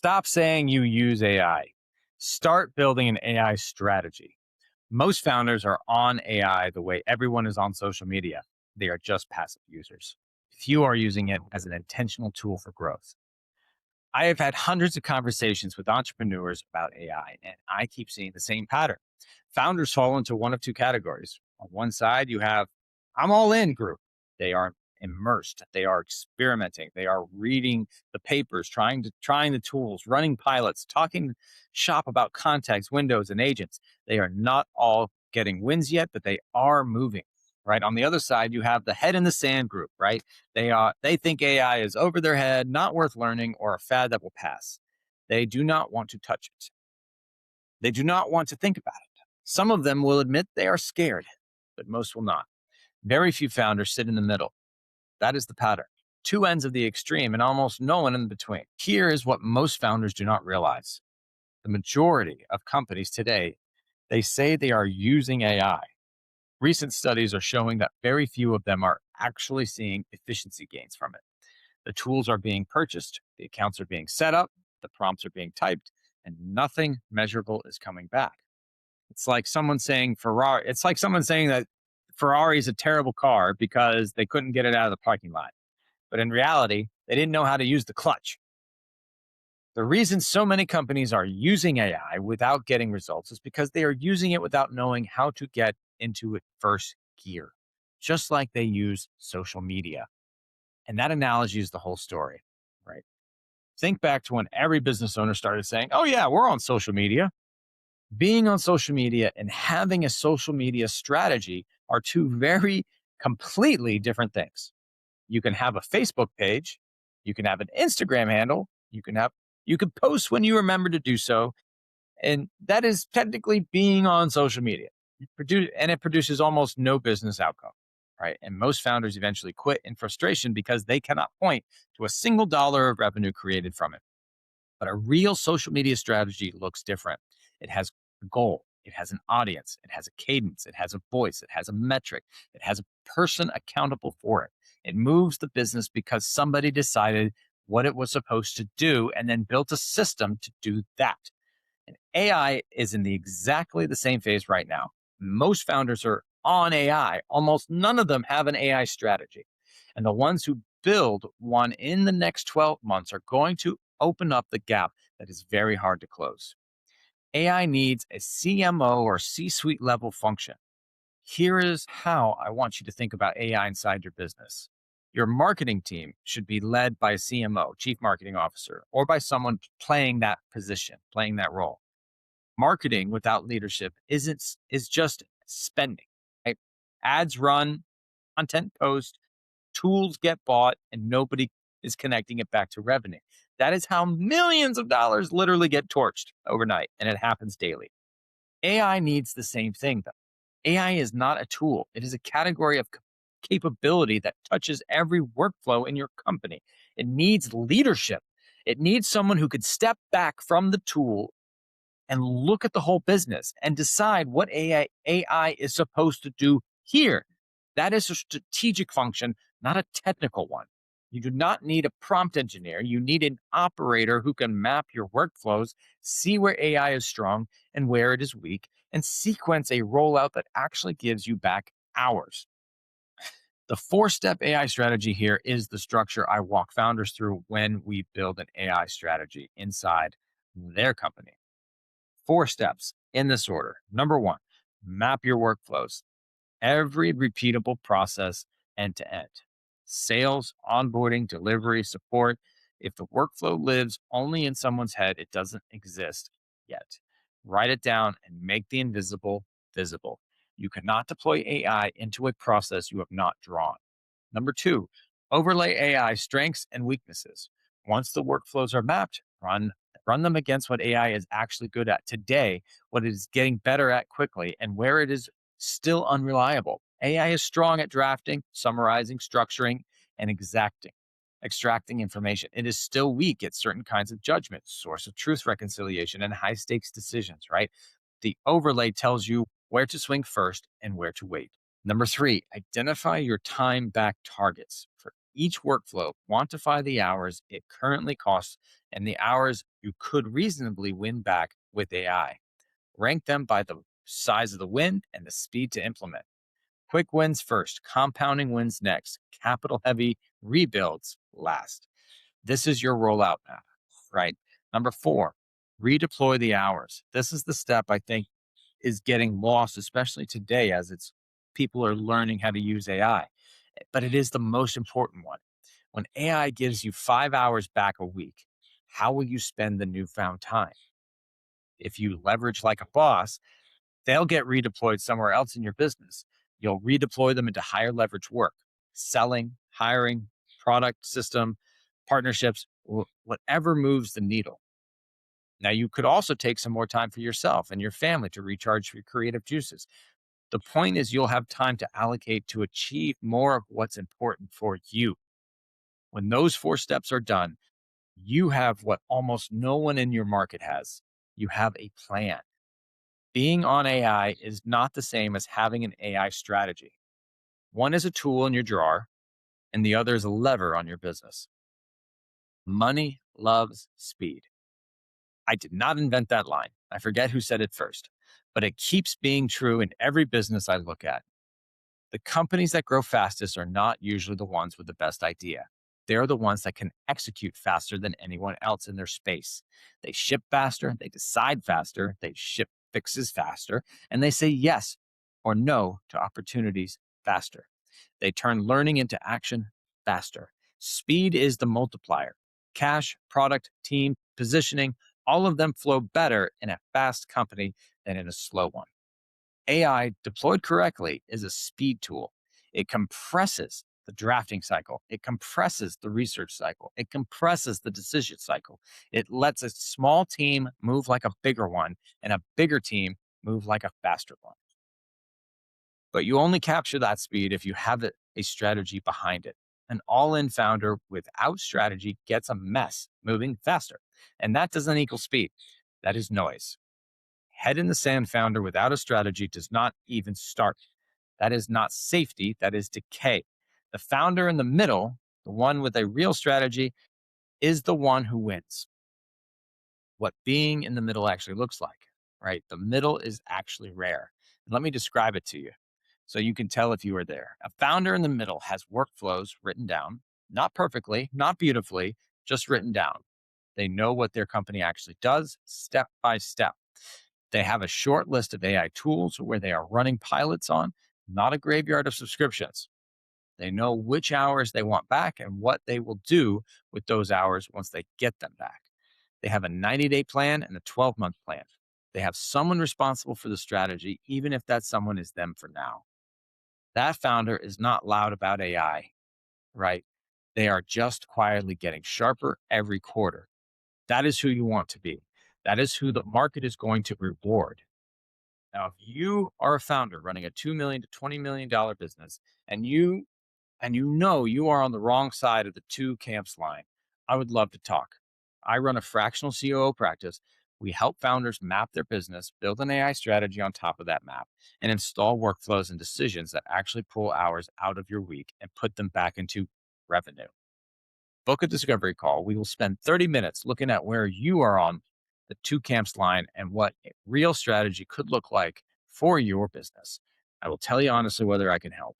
Stop saying you use AI. Start building an AI strategy. Most founders are on AI the way everyone is on social media. They are just passive users. Few are using it as an intentional tool for growth. I have had hundreds of conversations with entrepreneurs about AI, and I keep seeing the same pattern. Founders fall into one of two categories. On one side, you have I'm all in group. They are immersed, they are experimenting, they are reading the papers, trying the tools, running pilots, talking shop about context, windows, and agents. They are not all getting wins yet, but they are moving. Right. On the other side, you have the head in the sand group, right? They think AI is over their head, not worth learning, or a fad that will pass. They do not want to touch it. They do not want to think about it. Some of them will admit they are scared, but most will not. Very few founders sit in the middle. That is the pattern. Two ends of the extreme and almost no one in between. Here is what most founders do not realize. The majority of companies today, they say they are using AI. Recent studies are showing that very few of them are actually seeing efficiency gains from it. The tools are being purchased, the accounts are being set up, the prompts are being typed, and nothing measurable is coming back. It's like someone saying that Ferrari is a terrible car because they couldn't get it out of the parking lot. But in reality, they didn't know how to use the clutch. The reason so many companies are using AI without getting results is because they are using it without knowing how to get into it first gear, just like they use social media. And that analogy is the whole story, right? Think back to when every business owner started saying, oh, yeah, we're on social media. Being on social media and having a social media strategy are two very completely different things. You can have a Facebook page, you can have an Instagram handle, you can post when you remember to do so, and that is technically being on social media. It produces almost no business outcome, right? And most founders eventually quit in frustration because they cannot point to a single dollar of revenue created from it. But a real social media strategy looks different. It has a goal, it has an audience, it has a cadence, it has a voice, it has a metric, it has a person accountable for it. It moves the business because somebody decided what it was supposed to do and then built a system to do that. And AI is in exactly the same phase right now. Most founders are on AI. Almost none of them have an AI strategy. And the ones who build one in the next 12 months are going to open up the gap that is very hard to close. AI needs a CMO or C-suite level function. Here is how I want you to think about AI inside your business. Your marketing team should be led by a CMO, Chief Marketing Officer, or by someone playing that position, playing that role. Marketing without leadership is just spending. Right? Ads run, content post, tools get bought, and nobody is connecting it back to revenue. That is how millions of dollars literally get torched overnight, and it happens daily. AI needs the same thing, though. AI is not a tool. It is a category of capability that touches every workflow in your company. It needs leadership. It needs someone who could step back from the tool and look at the whole business and decide what AI is supposed to do here. That is a strategic function, not a technical one. You do not need a prompt engineer. You need an operator who can map your workflows, see where AI is strong and where it is weak, and sequence a rollout that actually gives you back hours. The 4-step AI strategy here is the structure I walk founders through when we build an AI strategy inside their company. 4 steps in this order. Number 1, map your workflows. Every repeatable process end to end. Sales, onboarding, delivery, support. If the workflow lives only in someone's head, it doesn't exist yet. Write it down and make the invisible visible. You cannot deploy AI into a process you have not drawn. Number 2, overlay AI strengths and weaknesses. Once the workflows are mapped, run them against what AI is actually good at today, what it is getting better at quickly, and where it is still unreliable. AI is strong at drafting, summarizing, structuring, and extracting information. It is still weak at certain kinds of judgment, source of truth reconciliation, and high stakes decisions, right? The overlay tells you where to swing first and where to wait. Number 3, identify your time back targets. For each workflow, quantify the hours it currently costs and the hours you could reasonably win back with AI. Rank them by the size of the win and the speed to implement. Quick wins first, compounding wins next, capital heavy rebuilds last. This is your rollout map, right? Number four, redeploy the hours. This is the step I think is getting lost, especially today as it's people are learning how to use AI. But it is the most important one. When AI gives you 5 hours back a week, how will you spend the newfound time? If you leverage like a boss, they'll get redeployed somewhere else in your business. You'll redeploy them into higher leverage work, selling, hiring, product system, partnerships, whatever moves the needle. Now, you could also take some more time for yourself and your family to recharge your creative juices. The point is, you'll have time to allocate to achieve more of what's important for you. When those four steps are done, you have what almost no one in your market has. You have a plan. Being on AI is not the same as having an AI strategy. One is a tool in your drawer, and the other is a lever on your business. Money loves speed. I did not invent that line. I forget who said it first, but it keeps being true in every business I look at. The companies that grow fastest are not usually the ones with the best idea. They're the ones that can execute faster than anyone else in their space. They ship faster, they decide faster, they ship fixes faster, and they say yes or no to opportunities faster. They turn learning into action faster. Speed is the multiplier. Cash, product, team, positioning, all of them flow better in a fast company than in a slow one. AI deployed correctly is a speed tool. It compresses the drafting cycle. It compresses the research cycle. It compresses the decision cycle. It lets a small team move like a bigger one and a bigger team move like a faster one. But you only capture that speed if you have a strategy behind it. An all in founder without strategy gets a mess moving faster. And that doesn't equal speed, that is noise. Head in the sand founder without a strategy does not even start. That is not safety, that is decay. The founder in the middle, the one with a real strategy, is the one who wins. What being in the middle actually looks like, right? The middle is actually rare. Let me describe it to you so you can tell if you are there. A founder in the middle has workflows written down, not perfectly, not beautifully, just written down. They know what their company actually does step by step. They have a short list of AI tools where they are running pilots on, not a graveyard of subscriptions. They know which hours they want back and what they will do with those hours once they get them back. They have a 90-day plan and a 12-month plan. They have someone responsible for the strategy, even if that someone is them for now. That founder is not loud about AI, right? They are just quietly getting sharper every quarter. That is who you want to be. That is who the market is going to reward. Now, if you are a founder running a $2 million to $20 million business and you know you are on the wrong side of the two camps line, I would love to talk. I run a fractional COO practice. We help founders map their business, build an AI strategy on top of that map, and install workflows and decisions that actually pull hours out of your week and put them back into revenue. Book a discovery call. We will spend 30 minutes looking at where you are on the two camps line and what a real strategy could look like for your business. I will tell you honestly whether I can help.